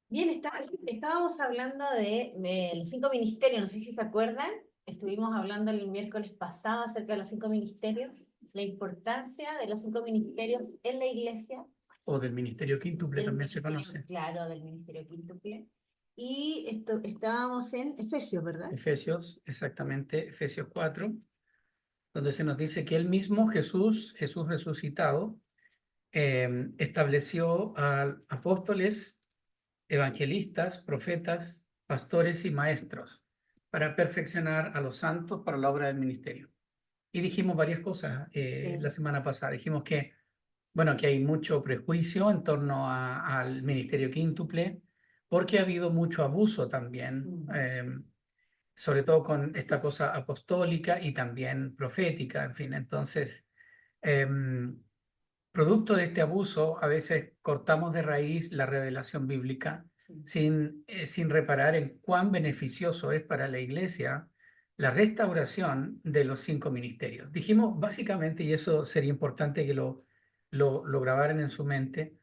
Bien, estábamos hablando de los 5 ministerios, no sé si se acuerdan. Estuvimos hablando el miércoles pasado acerca de los 5 ministerios, la importancia de los 5 ministerios en la iglesia, O del ministerio quíntuple del también se ministerio, conoce. claro, del ministerio quíntuple. Y estábamos en Efesios, ¿verdad? Efesios, exactamente, Efesios 4, donde se nos dice que él mismo, Jesús resucitado, estableció a apóstoles, evangelistas, profetas, pastores y maestros para perfeccionar a los santos para la obra del ministerio. Y dijimos varias cosas la Sí. semana pasada. Dijimos que, bueno, que hay mucho prejuicio en torno al ministerio quíntuple, porque ha habido mucho abuso también, Mm. sobre todo con esta cosa apostólica y también profética, en fin. Entonces, em, producto de este abuso, a veces cortamos de raíz la revelación bíblica Sí. sin reparar en cuán beneficioso es para la iglesia la restauración de los 5 ministerios. Dijimos básicamente, y eso sería importante que lo grabaran en su mente,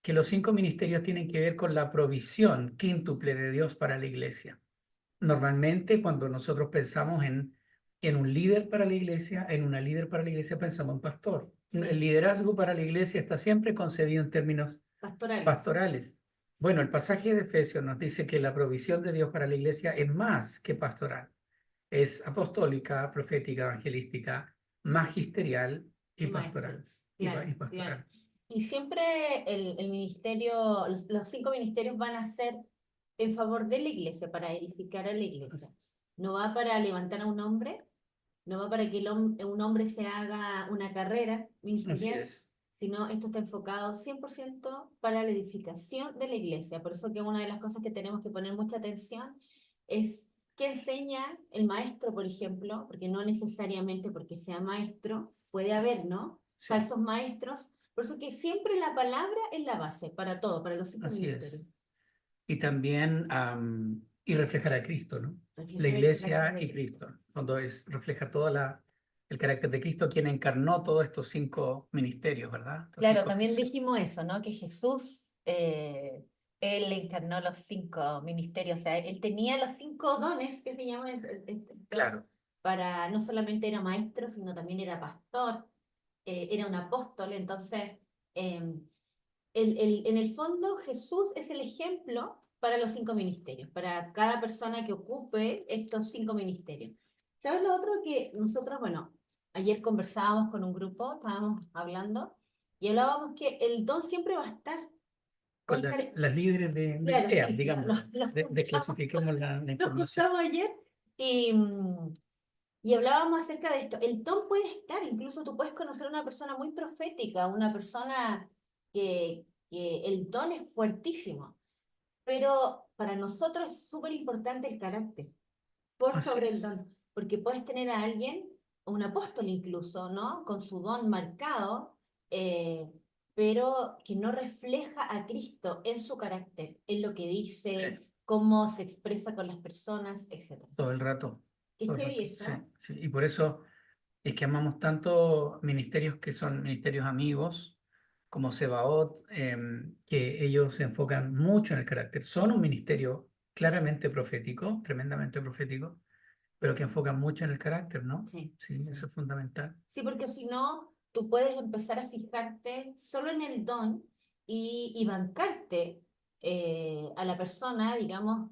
que los 5 ministerios tienen que ver con la provisión quíntuple de Dios para la iglesia. Normalmente, cuando nosotros pensamos en un líder para la iglesia, en una líder para la iglesia, pensamos en pastor. Sí. El liderazgo para la iglesia está siempre concebido en términos Pastorales. pastorales. Bueno, el pasaje de Efesios nos dice que la provisión de Dios para la iglesia es más que pastoral. Es apostólica, profética, evangelística, magisterial y Y pastoral. maestros, claro, Y claro. pastoral. Y siempre el ministerio, los 5 ministerios van a ser en favor de la iglesia, para edificar a la iglesia. No va para levantar a un hombre, no va para que un hombre se haga una carrera Así ministerial, es. sino esto está enfocado 100% para la edificación de la iglesia. Por eso que una de las cosas que tenemos que poner mucha atención es qué enseña el maestro, por ejemplo, porque no necesariamente porque sea maestro, puede haber, ¿no? Sí, Falsos maestros. Por eso que siempre la palabra es la base para todo, para los 5 ministerios. así es. Y también y reflejar a Cristo, ¿no? La Reflejar el carácter iglesia de y Cristo. Cristo. Cuando refleja todo el carácter de Cristo, quien encarnó todos estos 5 ministerios, ¿verdad? Estos Claro, 5 también oficios. dijimos eso, ¿no? Que Jesús, él encarnó los 5 ministerios, o sea, él tenía los 5 dones que se llaman, Claro, para, no solamente era maestro, sino también era pastor, era un apóstol, entonces, eh, en el fondo Jesús es el ejemplo para los 5 ministerios, para cada persona que ocupe estos 5 ministerios. ¿Sabes lo otro que nosotros, bueno, ayer conversábamos con un grupo, estábamos hablando, y hablábamos que el don siempre va a estar. con Puede estar, las líderes de claro, EAM, sí, digamos, los juntamos, desclasifiquemos la nos información. juntamos ayer y, y hablábamos acerca de esto. El don puede estar, incluso tú puedes conocer a una persona muy profética, una persona que el don es fuertísimo, pero para nosotros es súper importante el carácter, por Así sobre el es. don, porque puedes tener a alguien, un apóstol incluso, ¿no? Con su don marcado, eh, pero que no refleja a Cristo en su carácter, en lo que dice, cómo se expresa con las personas, etc. Todo el rato. Es Todo el heavy rato. eso, Sí, ¿eh? sí. Y por eso es que amamos tanto ministerios que son ministerios amigos, como Sebaot, que ellos se enfocan mucho en el carácter. Son un ministerio claramente profético, tremendamente profético, pero que enfocan mucho en el carácter, ¿no? Sí, Sí, sí. eso es fundamental. Sí, porque si no, tú puedes empezar a fijarte solo en el don y bancarte a la persona, digamos,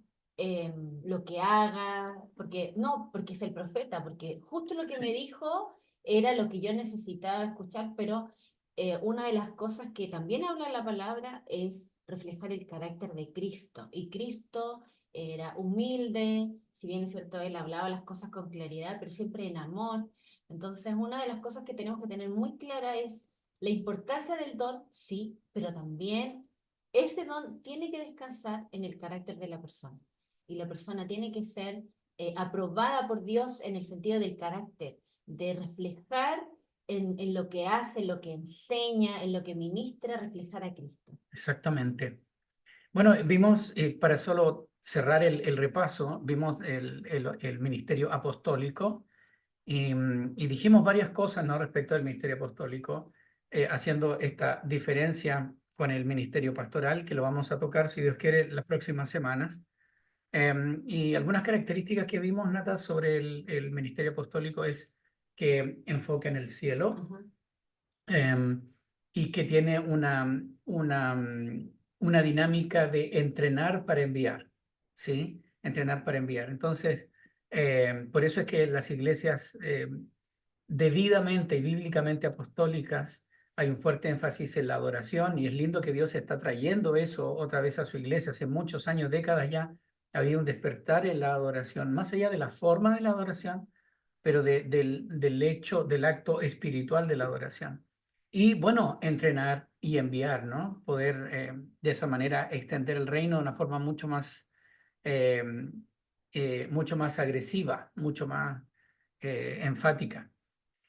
lo que haga, porque no, porque es el profeta, porque justo lo que Sí, me dijo era lo que yo necesitaba escuchar, pero una de las cosas que también habla la palabra es reflejar el carácter de Cristo. Y Cristo era humilde, si bien es cierto, él hablaba las cosas con claridad, pero siempre en amor. Entonces, una de las cosas que tenemos que tener muy clara es la importancia del don, sí, pero también ese don tiene que descansar en el carácter de la persona. Y la persona tiene que ser aprobada por Dios en el sentido del carácter, de reflejar en lo que hace, en lo que enseña, en lo que ministra, reflejar a Cristo. exactamente. Bueno, vimos, para solo cerrar el repaso, vimos el ministerio apostólico y dijimos varias cosas, ¿no? Respecto al ministerio apostólico, haciendo esta diferencia con el ministerio pastoral, que lo vamos a tocar, si Dios quiere, las próximas semanas. Y algunas características que vimos, Nata, sobre el ministerio apostólico es que enfoca en el cielo, Ajá. em, y que tiene una dinámica de entrenar para enviar, ¿sí? Entrenar para enviar. Entonces, por eso es que las iglesias debidamente y bíblicamente apostólicas hay un fuerte énfasis en la adoración, y es lindo que Dios está trayendo eso otra vez a su iglesia. Hace muchos años, décadas ya, había un despertar en la adoración, más allá de la forma de la adoración, pero del hecho, del acto espiritual de la adoración. Y bueno, entrenar y enviar, ¿no? Poder de esa manera extender el reino de una forma eh, mucho más agresiva, mucho más enfática.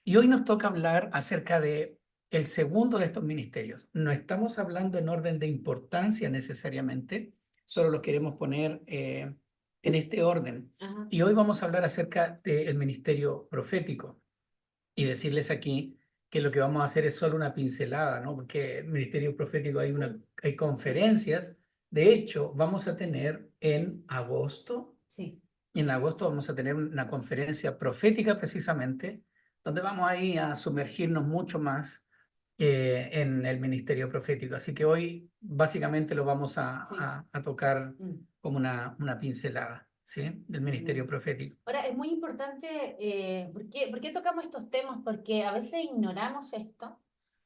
Y hoy nos toca hablar acerca de el segundo de estos ministerios. No estamos hablando en orden de importancia necesariamente, solo lo queremos poner en este orden. Ajá. Y hoy vamos a hablar acerca del ministerio profético y decirles aquí que lo que vamos a hacer es solo una pincelada, ¿no? Porque el ministerio profético hay conferencias. De hecho, vamos a tener Sí. en agosto vamos a tener una conferencia profética precisamente, donde vamos ahí a sumergirnos mucho más en el ministerio profético. Así que hoy básicamente lo vamos Sí. a tocar Mm. como una pincelada, ¿sí? Del ministerio Tremendo. profético. Ahora, es muy importante, por qué tocamos estos temas? Porque a veces ignoramos esto,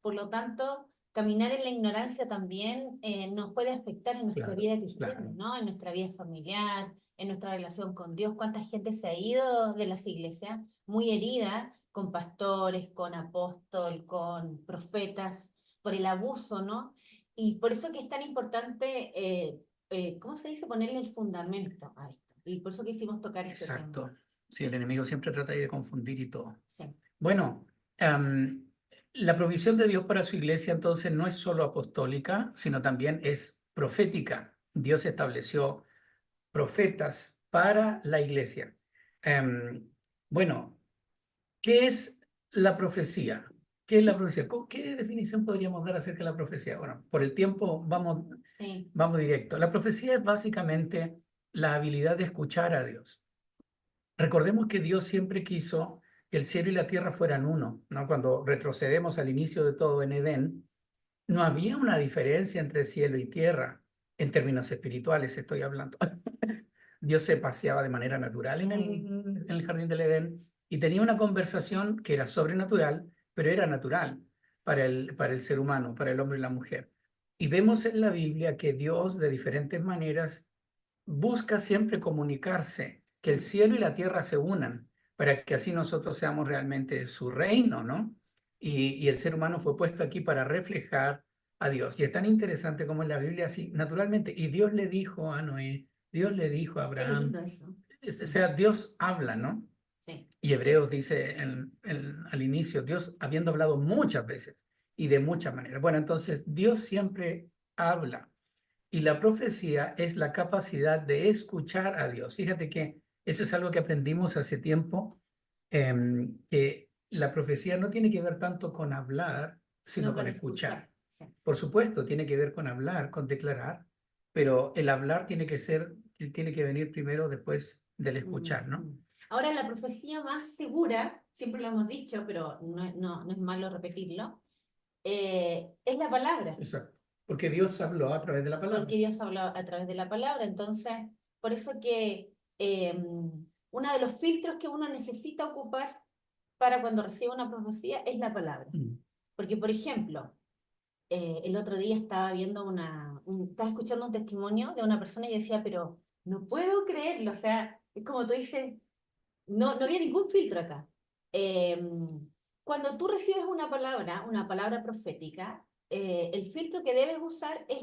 por lo tanto, caminar en la ignorancia también nos puede afectar en nuestra Claro, vida cristiana, claro. ¿no? En nuestra vida familiar, en nuestra relación con Dios. ¿Cuánta gente se ha ido de las iglesias muy herida con pastores, con apóstol, con profetas, por el abuso, ¿no? Y por eso que es tan importante, ¿cómo se dice? Ponerle el fundamento a esto. Y por eso quisimos tocar este tema. Exacto. Sí, el enemigo siempre trata de confundir y todo. Sí. Bueno, la provisión de Dios para su iglesia entonces no es solo apostólica, sino también es profética. Dios estableció profetas para la iglesia. Bueno, ¿qué es la profecía? ¿Qué es la profecía? ¿Qué definición podríamos dar acerca de la profecía? Bueno, por el tiempo Sí. vamos directo. La profecía es básicamente la habilidad de escuchar a Dios. Recordemos que Dios siempre quiso que el cielo y la tierra fueran uno, ¿no? Cuando retrocedemos al inicio de todo en Edén, no había una diferencia entre cielo y tierra, en términos espirituales estoy hablando. Dios se paseaba de manera natural en el jardín del Edén y tenía una conversación que era sobrenatural, pero era natural para el ser humano, para el hombre y la mujer. Y vemos en la Biblia que Dios de diferentes maneras busca siempre comunicarse, que el cielo y la tierra se unan, para que así nosotros seamos realmente su reino, ¿no? Y el ser humano fue puesto aquí para reflejar a Dios. Y es tan interesante como en la Biblia, así, naturalmente. Y Dios le dijo a Noé, Dios le dijo a Qué lindo Abraham, eso. o sea, Dios habla, ¿no? Sí. Y Hebreos dice al inicio, Dios habiendo hablado muchas veces y de muchas maneras. Bueno, entonces Dios siempre habla. Y la profecía es la capacidad de escuchar a Dios. Fíjate que eso es algo que aprendimos hace tiempo, que la profecía no tiene que ver tanto con hablar, sino No con con escuchar. escuchar. Sí. Por supuesto, tiene que ver con hablar, con declarar, pero el hablar tiene que venir primero después del escuchar, ¿no? Ahora, la profecía más segura, siempre lo hemos dicho, pero no es malo repetirlo, es la palabra. Exacto. Porque Dios habló a través de la palabra. Porque Dios habla a través de la palabra. Entonces, por eso que uno de los filtros que uno necesita ocupar para cuando recibe una profecía es la palabra. Mm. Porque, por ejemplo, el otro día estaba viendo estaba escuchando un testimonio de una persona y decía, pero no puedo creerlo, o sea, es como tú dices, no había ningún filtro acá. Cuando tú recibes una palabra profética, el filtro que debes usar es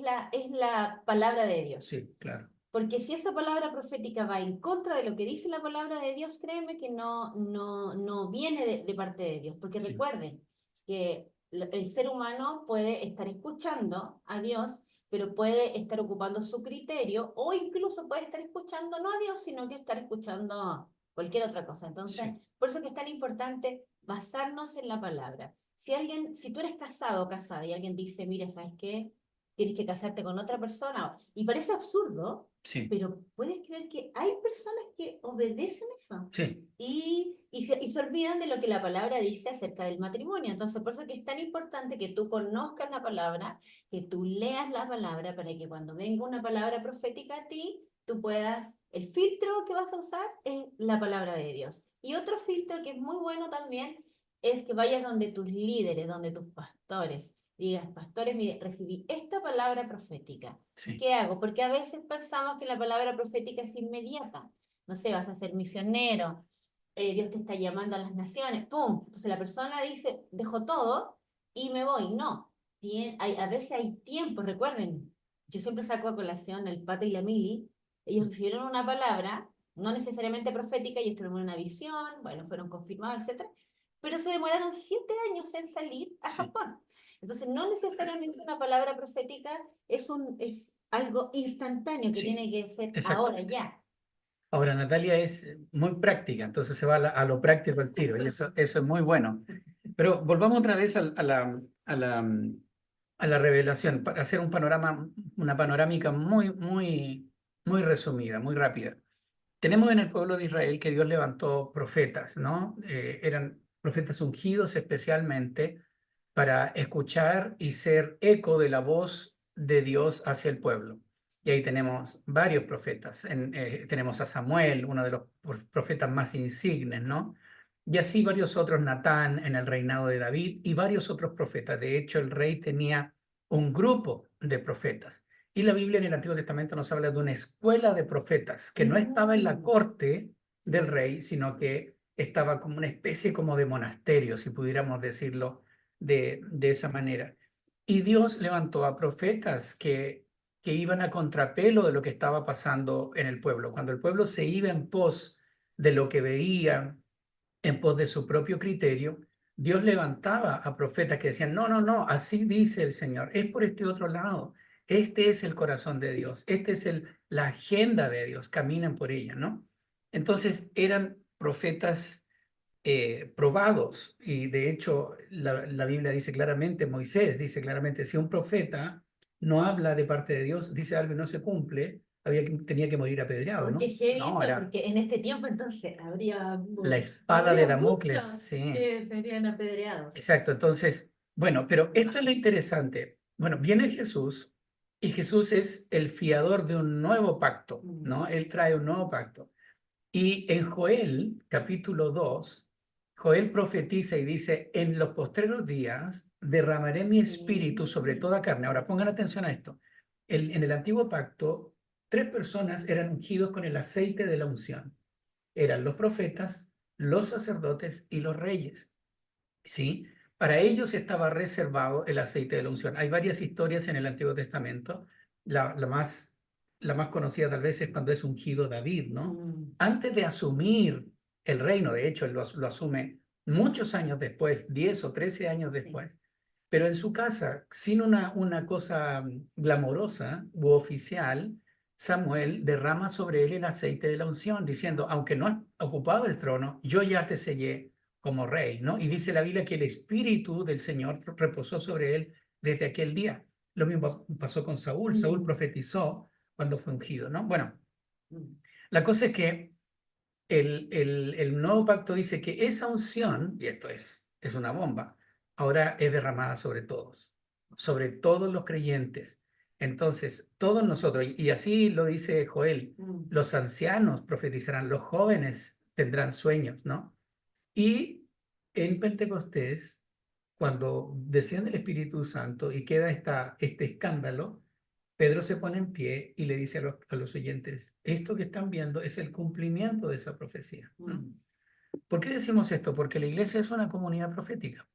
la palabra de Dios. Sí, claro. Porque si esa palabra profética va en contra de lo que dice la palabra de Dios, créeme que no viene de parte de Dios. Porque Sí. recuerden que el ser humano puede estar escuchando a Dios, pero puede estar ocupando su criterio o incluso puede estar escuchando no a Dios, sino que estar escuchando cualquier otra cosa. Entonces, Sí. por eso que es tan importante basarnos en la palabra. Si tú eres casado o casada y alguien dice, mira, ¿sabes qué? tienes que casarte con otra persona. Y parece absurdo, Sí, pero puedes creer que hay personas que obedecen eso sí, y se olvidan de lo que la palabra dice acerca del matrimonio. Entonces, por eso que es tan importante que tú conozcas la palabra, que tú leas la palabra para que cuando venga una palabra profética a ti, tú puedas, el filtro que vas a usar es la palabra de Dios. Y otro filtro que es muy bueno también es que vayas donde tus líderes, donde tus pastores, digas, pastores, mire, recibí esta palabra profética. sí, ¿Qué hago? Porque a veces pensamos que la palabra profética es inmediata. No sé, vas a ser misionero, Dios te está llamando a las naciones, ¡pum! Entonces la persona dice, dejo todo y me voy. No, a veces hay tiempo, recuerden, yo siempre saco a colación el Pato y la Mili, ellos recibieron una palabra, no necesariamente profética, ellos tuvieron una visión, bueno, fueron confirmados, etcétera, pero se demoraron 7 años en salir a sí, Japón. Entonces, no necesariamente una palabra profética es algo instantáneo que sí, tiene que ser ahora, exactamente. ya. Ahora, Natalia es muy práctica, entonces se va a lo práctico al tiro, y eso es muy bueno. Pero volvamos otra vez a la revelación, para hacer un panorama, una panorámica muy resumida, muy rápida. Tenemos en el pueblo de Israel que Dios levantó profetas, ¿no? Eran profetas ungidos especialmente para escuchar y ser eco de la voz de Dios hacia el pueblo. Y ahí tenemos varios profetas. Tenemos a Samuel, uno de los profetas más insignes, ¿no? Y así varios otros, Natán en el reinado de David y varios otros profetas. De hecho, el rey tenía un grupo de profetas. Y la Biblia en el Antiguo Testamento nos habla de una escuela de profetas que no estaba en la corte del rey, sino que estaba como una especie como de monasterio, si pudiéramos decirlo de esa manera. Y Dios levantó a profetas que iban a contrapelo de lo que estaba pasando en el pueblo. Cuando el pueblo se iba en pos de lo que veía, en pos de su propio criterio, Dios levantaba a profetas que decían, no, no, no, así dice el Señor, es por este otro lado, este es el corazón de Dios, este es la agenda de Dios, caminen por ella, ¿no? Entonces eran profetas probados y de hecho la Biblia dice claramente, Moisés dice claramente, si un profeta no habla de parte de Dios, dice algo y no se cumple, tenía que morir apedreado, Oh, ¿no? qué heavy No, eso, era porque en este tiempo entonces la espada de habría Damocles, muchos sí. que serían apedreados. Exacto, entonces, bueno, pero esto es lo interesante. Bueno, viene Jesús y Jesús es el fiador de un nuevo pacto, ¿no? Él trae un nuevo pacto. Y en Joel, capítulo 2, Joel profetiza y dice, en los postreros días derramaré mi espíritu sobre Sí, toda carne. Ahora, sí. pongan atención a esto. En el antiguo pacto, 3 personas eran ungidos con el aceite de la unción. Eran los profetas, los sacerdotes y los reyes. ¿Sí? Para ellos estaba reservado el aceite de la unción. Hay varias historias en el Antiguo Testamento. La más conocida tal vez es cuando es ungido David, ¿no? Mm, Antes de asumir el reino, de hecho, él lo asume muchos años después, 10 o 13 años sí. después, pero en su casa, sin una cosa glamorosa u oficial, Samuel derrama sobre él el aceite de la unción, diciendo, aunque no has ocupado el trono, yo ya te sellé como rey, ¿no? Y dice la Biblia que el Espíritu del Señor reposó sobre él desde aquel día. Lo mismo pasó con Saúl. Saúl Mm, profetizó cuando fue ungido, ¿no? Bueno, mm. la cosa es que el nuevo pacto dice que esa unción, y esto es una bomba, ahora es derramada sobre todos los creyentes. Entonces, todos nosotros, y así lo dice Joel, Mm. los ancianos profetizarán, los jóvenes tendrán sueños, ¿no? Y en Pentecostés, cuando desciende el Espíritu Santo y queda este escándalo, Pedro se pone en pie y le dice a los oyentes, esto que están viendo es el cumplimiento de esa profecía, ¿no? Mm. ¿Por qué decimos esto? Porque la iglesia es una comunidad profética.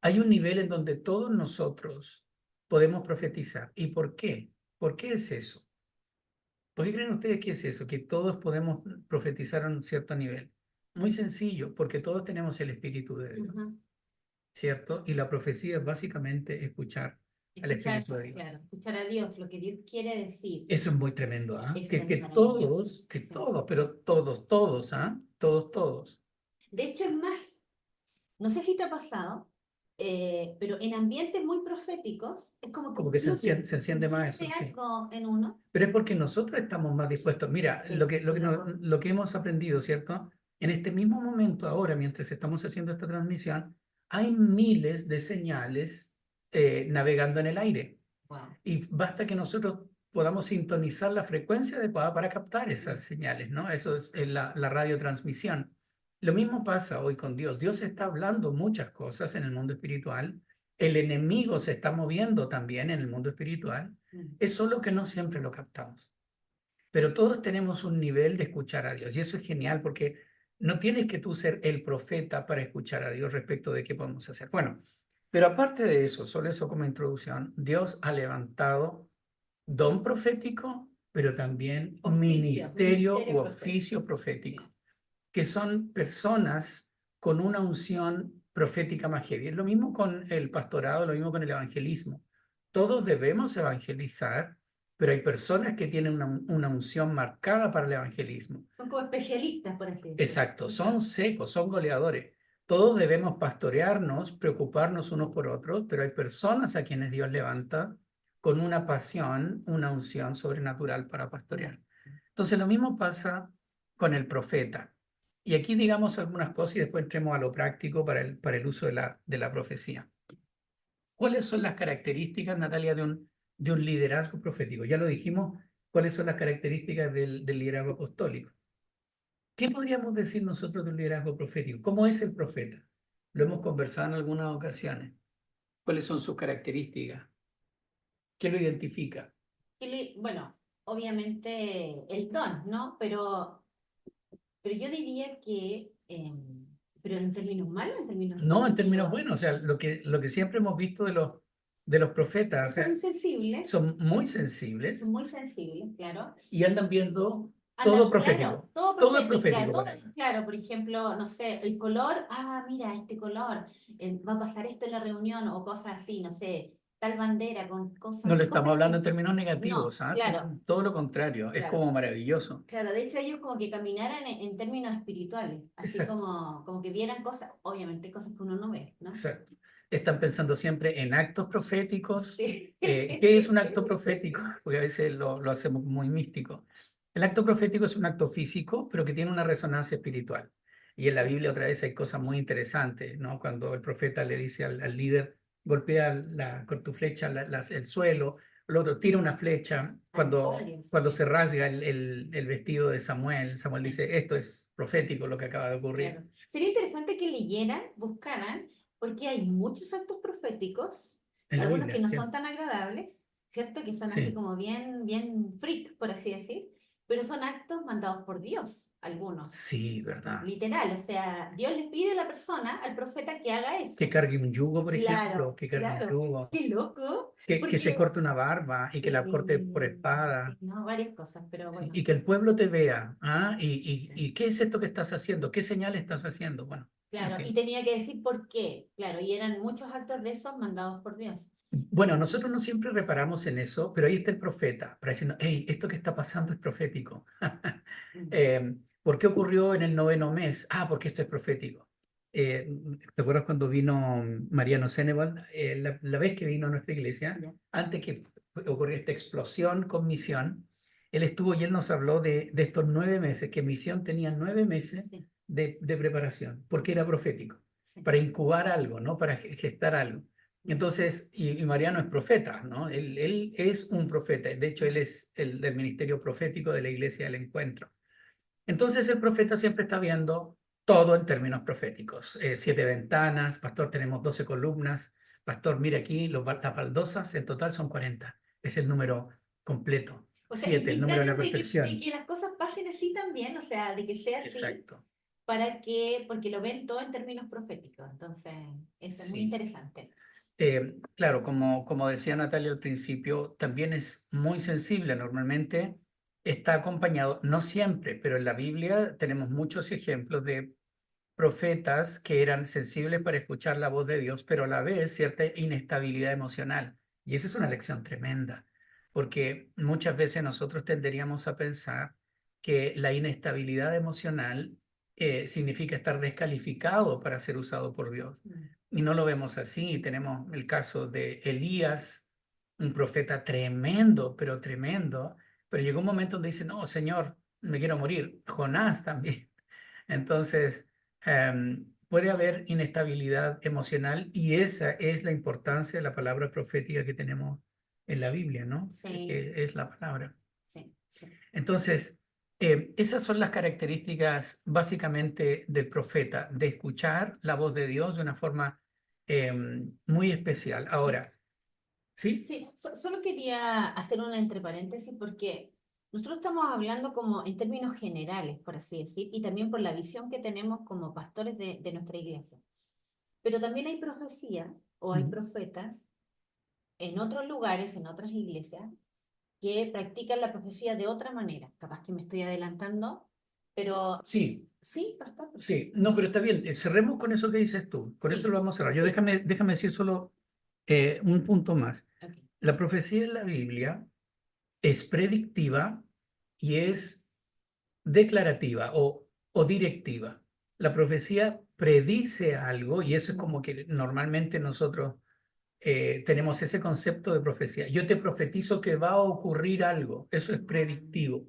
Hay un nivel en donde todos nosotros podemos profetizar. ¿Y por qué? ¿Por qué es eso? ¿Por qué creen ustedes que es eso? Que todos podemos profetizar a un cierto nivel. Muy sencillo, porque todos tenemos el Espíritu de Dios, Ujú. ¿cierto? Y la profecía es básicamente escuchar al Escuchar, Espíritu de Dios. claro, escuchar a Dios, lo que Dios quiere decir. Eso es muy tremendo, ¿ah? Eso Que, es que maravilloso. todos, que Sí. todos, pero todos, ¿ah? Todos. De hecho, es más, no sé si te ha pasado, pero en ambientes muy proféticos es como que Como que fluye, se enciende más fluye eso, sí. algo en uno. Pero es porque nosotros estamos más dispuestos. Mira, Sí, estoy de acuerdo. lo que hemos aprendido, ¿cierto? En este mismo momento, ahora, mientras estamos haciendo esta transmisión, hay miles de señales navegando en el aire. Wow. Y basta que nosotros podamos sintonizar la frecuencia adecuada para captar esas señales, ¿no? Eso es la radiotransmisión. Lo mismo pasa hoy con Dios. Dios está hablando muchas cosas en el mundo espiritual. El enemigo se está moviendo también en el mundo espiritual. Mm. Es solo que no siempre lo captamos. Pero todos tenemos un nivel de escuchar a Dios. Y eso es genial porque no tienes que tú ser el profeta para escuchar a Dios respecto de qué podemos hacer. Bueno, pero aparte de eso, solo eso como introducción, Dios ha levantado don profético, pero también ministerio u Ministerio profético. oficio profético, Sí. que son personas con una unción profética más heavy. Es lo mismo con el pastorado, lo mismo con el evangelismo. Todos debemos evangelizar, pero hay personas que tienen una unción marcada para el evangelismo. Son como especialistas, por así decirlo. Exacto, son secos, son goleadores. Todos debemos pastorearnos, preocuparnos unos por otros, pero hay personas a quienes Dios levanta con una pasión, una unción sobrenatural para pastorear. Entonces lo mismo pasa con el profeta. Y aquí digamos algunas cosas y después entremos a lo práctico para el uso de la profecía. ¿Cuáles son las características, Natalia, de un liderazgo profético? Ya lo dijimos, ¿cuáles son las características del liderazgo apostólico? ¿Qué podríamos decir nosotros del liderazgo profético? ¿Cómo es el profeta? Lo hemos conversado en algunas ocasiones. ¿Cuáles son sus características? ¿Qué lo identifica? Bueno, obviamente el don, ¿no? Pero yo diría que, pero en términos malos, en términos No, en términos negativos, buenos, o sea, lo que siempre hemos visto de los profetas, o sea, son sensibles, son muy sensibles claro. y andan viendo todo Andan, claro, profético. todo Todo es profético, profético claro, para ellos. claro, por ejemplo, no sé, el color, mira, este color, va a pasar esto en la reunión o cosas así, no sé, tal bandera con No lo estamos cosas hablando que, en términos no, negativos, ¿ah? claro, Sino todo lo contrario, es claro. como maravilloso. Claro, de hecho ellos como que caminaran en términos espirituales, así Exacto. como que vieran cosas, obviamente cosas que uno no ve, ¿no? Exacto. Están pensando siempre en actos proféticos. Sí. ¿Qué es un acto profético? Porque a veces lo hacemos muy místico. El acto profético es un acto físico, pero que tiene una resonancia espiritual. Y en la Biblia otra vez hay cosas muy interesantes, ¿no? Cuando el profeta le dice al líder, golpea con tu flecha el suelo, el otro tira una flecha. Hay varios, Cuando sí, se rasga el vestido de Samuel, Samuel sí, dice, esto es profético lo que acaba de ocurrir. claro. Sería interesante que leyeran, buscaran, porque hay muchos actos proféticos, En la algunos que Biblia, no sí. son tan agradables, ¿cierto? Que son así Sí. como bien, bien freak, por así decir, pero son actos mandados por Dios, algunos. Sí, ¿verdad? Literal, o sea, Dios le pide a la persona, al profeta, que haga Que eso. cargue un yugo, por ejemplo, Claro, que cargue un claro. yugo, Qué loco, que se porque corte una barba y que sí, la corte por sí, espada, no, varias cosas, pero ¿sí? bueno, Y que el pueblo te vea. ¿Ah? sí. ¿Y qué es esto que estás haciendo? ¿Qué señal estás haciendo? Bueno, en Claro, y fin. tenía que decir por qué, claro, y eran muchos actos de esos mandados por Dios. Bueno, nosotros no siempre reparamos en eso, pero ahí está el profeta, para decirnos, hey, esto que está pasando es profético. Mm, ¿Por qué ocurrió en el noveno mes? Porque esto es profético. ¿Te acuerdas cuando vino Mariano Seneval? La vez que vino a nuestra iglesia, ya. antes que ocurriera esta explosión con misión, él estuvo y él nos habló de estos 9 meses, que misión tenía 9 meses Sí, de preparación, porque era profético, sí. para incubar algo, ¿no? Para gestar algo. Mm, Entonces, y Mariano es profeta, ¿no? Él es un profeta, de hecho él es el del ministerio profético de la Iglesia del Encuentro. Entonces el profeta siempre está viendo todo en términos proféticos. 7 ventanas, pastor, tenemos 12 columnas, pastor, mire aquí, las baldosas en total son 40, es el número completo. O sea, y 7, el que número de traten la de perfección. que las cosas pasen así también, o sea, de que sea así, Exacto. porque lo ven todo en términos proféticos. Entonces, eso es muy Sí. interesante. Claro, como decía Natalia al principio, también es muy sensible. Normalmente está acompañado, no siempre, pero en la Biblia tenemos muchos ejemplos de profetas que eran sensibles para escuchar la voz de Dios, pero a la vez cierta inestabilidad emocional. Y esa es una lección tremenda, porque muchas veces nosotros tenderíamos a pensar que la inestabilidad emocional significa estar descalificado para ser usado por Dios. Y no lo vemos así. Tenemos el caso de Elías, un profeta tremendo, pero llegó un momento donde dice, no, Señor, me quiero morir. Jonás también. Entonces, puede haber inestabilidad emocional y esa es la importancia de la palabra profética que tenemos en la Biblia, ¿no? Sí, Que es la palabra. sí, sí. Entonces, esas son las características básicamente del profeta, de escuchar la voz de Dios de una forma muy especial. Ahora, ¿sí? Sí, solo quería hacer una entre paréntesis porque nosotros estamos hablando como en términos generales, por así decir, y también por la visión que tenemos como pastores de nuestra iglesia. Pero también hay profecía o hay Ujú. profetas en otros lugares, en otras iglesias, que practican la profecía de otra manera. Capaz que me estoy adelantando, pero Sí, sí, bastante. sí, no, pero está bien, cerremos con eso que dices tú, con eso lo Sí, vamos a cerrar. Yo sí. déjame decir solo un punto más. Ok. La profecía en la Biblia es predictiva y es declarativa o directiva. La profecía predice algo y eso es como que normalmente nosotros tenemos ese concepto de profecía. Yo te profetizo que va a ocurrir algo, eso es predictivo.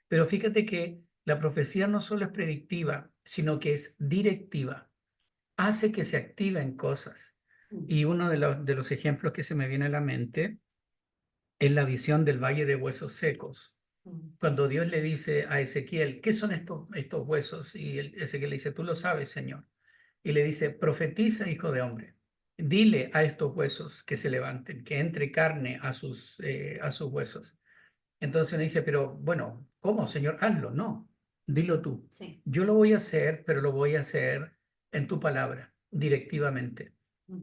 Pero fíjate que la profecía no solo es predictiva, sino que es directiva, hace que se activen cosas. Y uno de los ejemplos que se me viene a la mente es la visión del valle de huesos secos. Cuando Dios le dice a Ezequiel, ¿qué son estos huesos? Y Ezequiel le dice, tú lo sabes, Señor. Y le dice, profetiza, hijo de hombre. Dile a estos huesos que se levanten, que entre carne a sus huesos. Entonces uno dice, pero bueno, ¿cómo, Señor? Hazlo. No, dilo tú. Sí. Yo lo voy a hacer, pero lo voy a hacer en tu palabra, directivamente.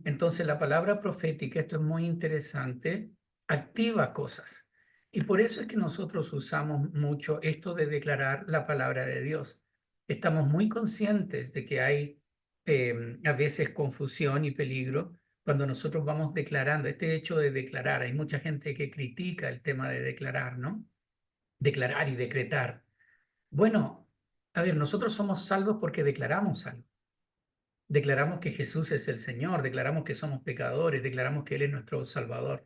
Entonces la palabra profética, esto es muy interesante, activa cosas. Y por eso es que nosotros usamos mucho esto de declarar la palabra de Dios. Estamos muy conscientes de que hay a veces confusión y peligro cuando nosotros vamos declarando. Este hecho de declarar, hay mucha gente que critica el tema de declarar, ¿no? Declarar y decretar. Bueno, a ver, nosotros somos salvos porque declaramos algo. Declaramos que Jesús es el Señor, declaramos que somos pecadores, declaramos que Él es nuestro Salvador.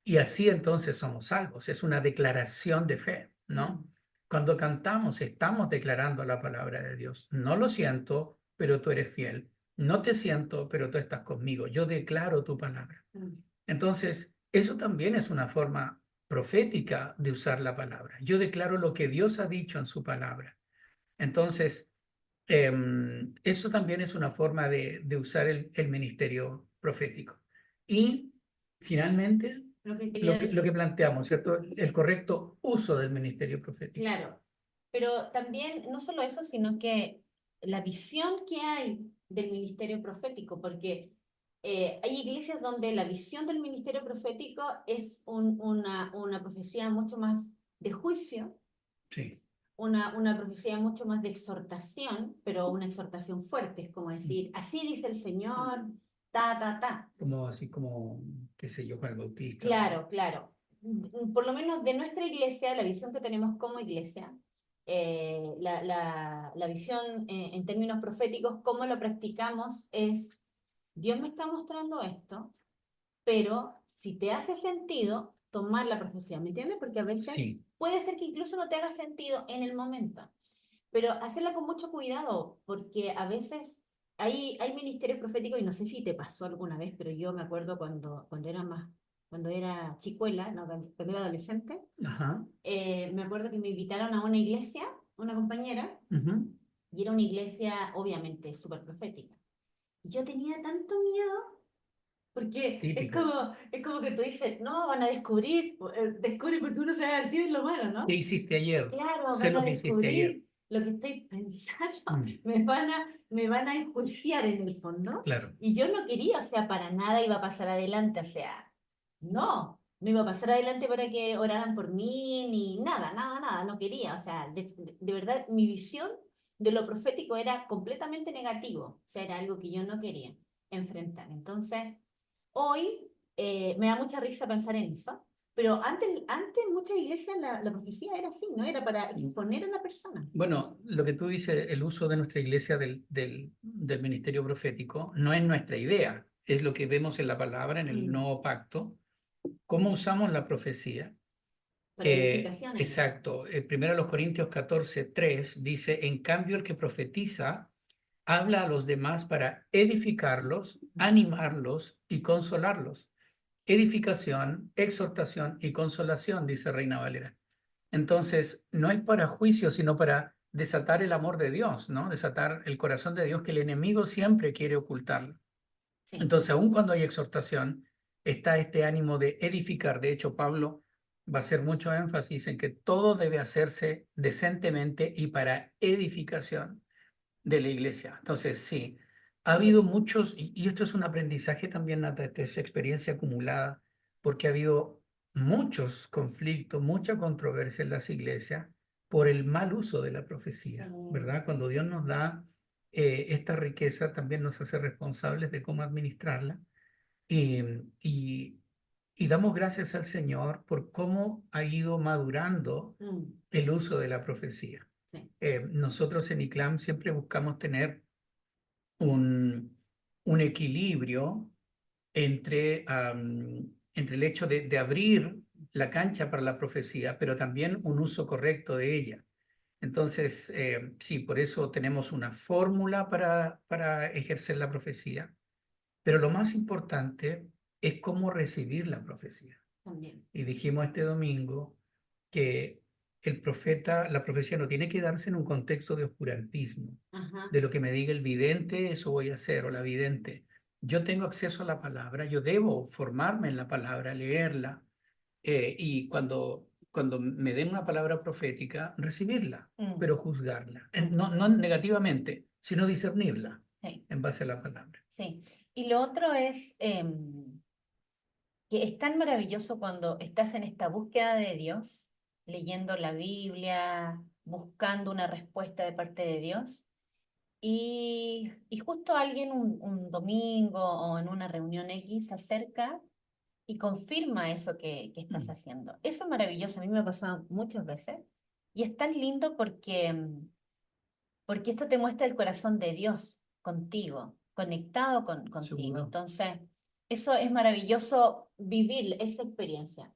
Y así entonces somos salvos. Es una declaración de fe, ¿no? Cuando cantamos, estamos declarando la palabra de Dios. No lo siento, pero tú eres fiel. No te siento, pero tú estás conmigo. Yo declaro tu palabra. Entonces, eso también es una forma profética de usar la palabra. Yo declaro lo que Dios ha dicho en su palabra. Entonces, eso también es una forma de usar el ministerio profético. Y finalmente, Lo que quería lo que decir. planteamos, ¿cierto? Sí. El correcto uso del ministerio profético. Claro, pero también no solo eso, sino que la visión que hay del ministerio profético, porque hay iglesias donde la visión del ministerio profético es una profecía mucho más de juicio, Sí. una profecía mucho más de exhortación, pero una exhortación fuerte, es como decir, así dice el Señor, ta, ta, ta. Como así como, qué sé yo, Juan el Bautista. Claro, claro. Por lo menos de nuestra iglesia, la visión que tenemos como iglesia, la visión en términos proféticos, cómo lo practicamos es, Dios me está mostrando esto, pero si te hace sentido, tomar la profecía, ¿me entiendes? Porque a veces Sí. puede ser que incluso no te haga sentido en el momento, pero hacerla con mucho cuidado, porque a veces hay ministerios proféticos, y no sé si te pasó alguna vez, pero yo me acuerdo cuando era chicuela, no, cuando era adolescente, Ajá. me acuerdo que me invitaron a una iglesia, una compañera, Ujú. y era una iglesia obviamente súper profética. Y yo tenía tanto miedo, porque Típico. es como que tú dices, no, van a descubrir, descubre porque uno se va al tiro y lo malo, ¿no? ¿Qué hiciste ayer? Claro, Sé van lo a que hiciste ayer. descubrir lo que estoy pensando, Mm, me van a enjuiciar en el fondo. claro. Y yo no quería, o sea, para nada iba a pasar adelante, o sea, no iba a pasar adelante para que oraran por mí, ni nada, nada, nada, no quería, o sea, de verdad, mi visión de lo profético era completamente negativo, o sea, era algo que yo no quería enfrentar. Entonces, hoy me da mucha risa pensar en eso, Pero antes en muchas iglesias la profecía era así, ¿no? Era para Sí. exponer a la persona. Bueno, lo que tú dices, el uso de nuestra iglesia del ministerio profético, no es nuestra idea, es lo que vemos en la palabra, en el Mm. nuevo pacto. ¿Cómo usamos la profecía? Para edificación era. Exacto. Primero los Corintios 14:3 dice, en cambio el que profetiza habla a los demás para edificarlos, animarlos y consolarlos. Edificación, exhortación y consolación, dice Reina Valera. Entonces, no es para juicio, sino para desatar el amor de Dios, ¿no? Desatar el corazón de Dios que el enemigo siempre quiere ocultarlo. Sí. Entonces, aun cuando hay exhortación, está este ánimo de edificar. De hecho, Pablo va a hacer mucho énfasis en que todo debe hacerse decentemente y para edificación de la iglesia. Entonces, sí, ha habido muchos, y esto es un aprendizaje también, Nata, esta es experiencia acumulada, porque ha habido muchos conflictos, mucha controversia en las iglesias por el mal uso de la Sí. profecía, ¿verdad? Cuando Dios nos da esta riqueza, también nos hace responsables de cómo administrarla. Y, y, y damos gracias al Señor por cómo ha ido madurando Mm. el uso de la profecía. Sí. Nosotros en ICLAM siempre buscamos tener un, un equilibrio entre el hecho de abrir la cancha para la profecía, pero también un uso correcto de ella. Entonces, sí, por eso tenemos una fórmula para ejercer la profecía, pero lo más importante es cómo recibir la profecía. También. Y dijimos este domingo que el profeta, la profecía no tiene que darse en un contexto de oscurantismo, Ajá. de lo que me diga el vidente, eso voy a hacer, o la vidente. Yo tengo acceso a la palabra, yo debo formarme en la palabra, leerla, y cuando me den una palabra profética, recibirla, Mm. pero juzgarla. Mm. No negativamente, sino discernirla Sí. en base a la palabra. Sí. Y lo otro es que es tan maravilloso cuando estás en esta búsqueda de Dios, leyendo la Biblia, buscando una respuesta de parte de Dios, y justo alguien un domingo o en una reunión X se acerca y confirma eso que estás Mm. haciendo. Eso es maravilloso, a mí me ha pasado muchas veces, y es tan lindo porque esto te muestra el corazón de Dios contigo, conectado contigo. Seguro. Entonces, eso es maravilloso vivir esa experiencia.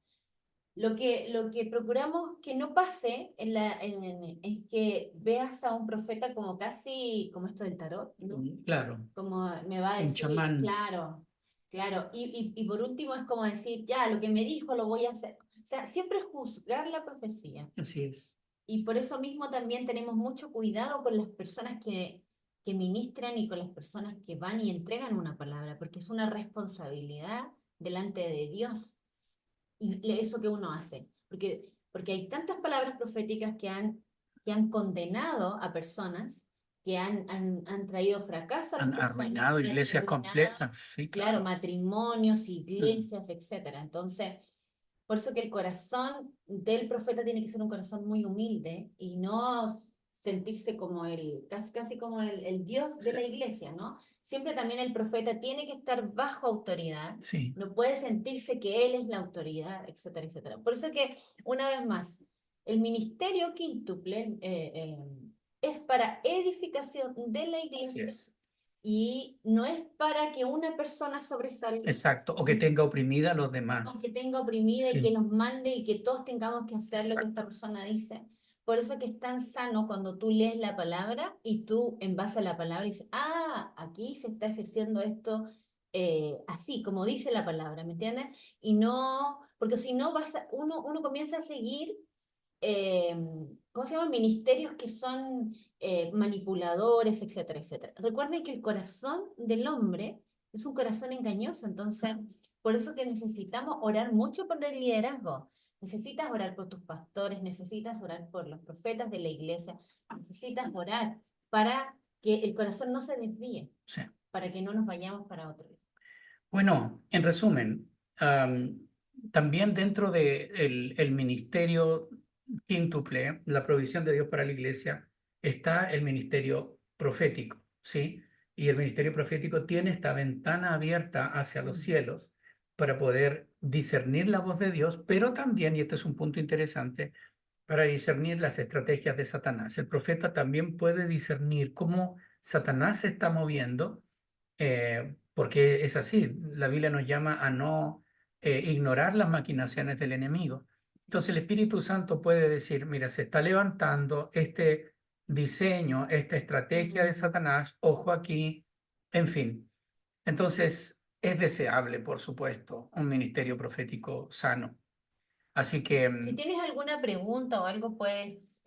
Lo que procuramos que no pase es que veas a un profeta como casi, como esto del tarot, ¿no? Claro, Como me va a un decir, chamán, claro, claro. Y por último es como decir, ya, lo que me dijo lo voy a hacer. O sea, siempre juzgar la profecía. así es. Y por eso mismo también tenemos mucho cuidado con las personas que ministran y con las personas que van y entregan una palabra, porque es una responsabilidad delante de Dios eso que uno hace. Porque hay tantas palabras proféticas que han condenado a personas, que han traído fracaso a las Han personas, arruinado que han iglesias arruinado, completas, sí, claro, claro. matrimonios, Mm. iglesias, etcétera. Entonces, por eso que el corazón del profeta tiene que ser un corazón muy humilde y no sentirse como casi como el Dios de Sí, la iglesia, ¿no? Siempre también el profeta tiene que estar bajo autoridad, sí, no puede sentirse que él es la autoridad, etcétera, etcétera. Por eso que, una vez más, el ministerio quíntuple es para edificación de la así iglesia es. y no es para que una persona sobresalga, Exacto. O que tenga oprimida a los demás. que tenga oprimida y que Sí, nos mande y que todos tengamos que hacer lo que esta exacto. persona dice. Por eso que es tan sano cuando tú lees la palabra y tú en base a la palabra dices, ah, aquí se está ejerciendo esto así, como dice la palabra, ¿me entiendes? Y no, porque si no uno comienza a seguir, eh, ¿cómo se llaman? Ministerios que son manipuladores, etcétera, etcétera. Recuerden que el corazón del hombre es un corazón engañoso, entonces por eso que necesitamos orar mucho por el liderazgo. Necesitas orar por tus pastores, necesitas orar por los profetas de la iglesia, necesitas orar para que el corazón no se desvíe, Sí. para que no nos vayamos para otro lado. Bueno, en resumen, también dentro del el ministerio quíntuple, la provisión de Dios para la iglesia, está el ministerio profético, ¿sí? Y el ministerio profético tiene esta ventana abierta hacia los cielos para poder discernir la voz de Dios, pero también, y este es un punto interesante, para discernir las estrategias de Satanás. El profeta también puede discernir cómo Satanás se está moviendo, porque es así, la Biblia nos llama a no ignorar las maquinaciones del enemigo. Entonces el Espíritu Santo puede decir, mira, se está levantando este diseño, esta estrategia de Satanás, ojo aquí, en fin. Entonces es deseable, por supuesto, un ministerio profético sano. Así que, Si tienes alguna pregunta o algo, puedes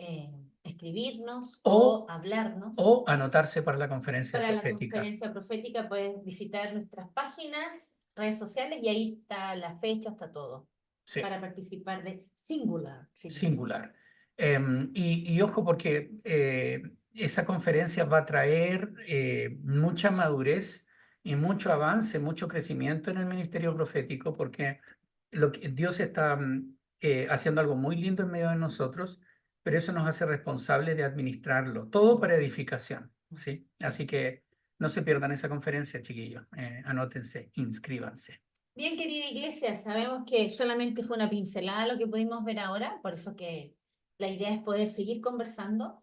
escribirnos o o hablarnos. o anotarse para la conferencia Para la profética. conferencia profética puedes visitar nuestras páginas, redes sociales, y ahí está la fecha, está todo, Sí, para participar de Singular. singular. Y ojo porque esa conferencia va a traer mucha madurez y mucho avance, mucho crecimiento en el ministerio profético, porque Dios está haciendo algo muy lindo en medio de nosotros, pero eso nos hace responsables de administrarlo, todo para edificación, ¿sí? Así que no se pierdan esa conferencia, chiquillos. Anótense, inscríbanse. Bien, querida iglesia, sabemos que solamente fue una pincelada lo que pudimos ver ahora, por eso que la idea es poder seguir conversando,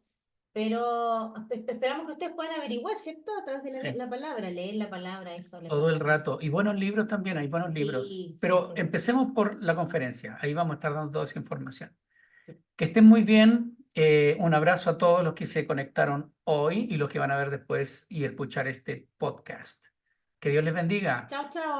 pero esperamos que ustedes puedan averiguar, ¿cierto? A través de Sí. la palabra, leer la palabra, eso le Todo el puede... rato. Y buenos libros también, hay buenos libros. Sí, sí, Pero sí, empecemos por la conferencia. Ahí vamos a estar dando toda esa información. sí. Que estén muy bien. Un abrazo a todos los que se conectaron hoy y los que van a ver después y escuchar este podcast. Que Dios les bendiga. Chao, chao.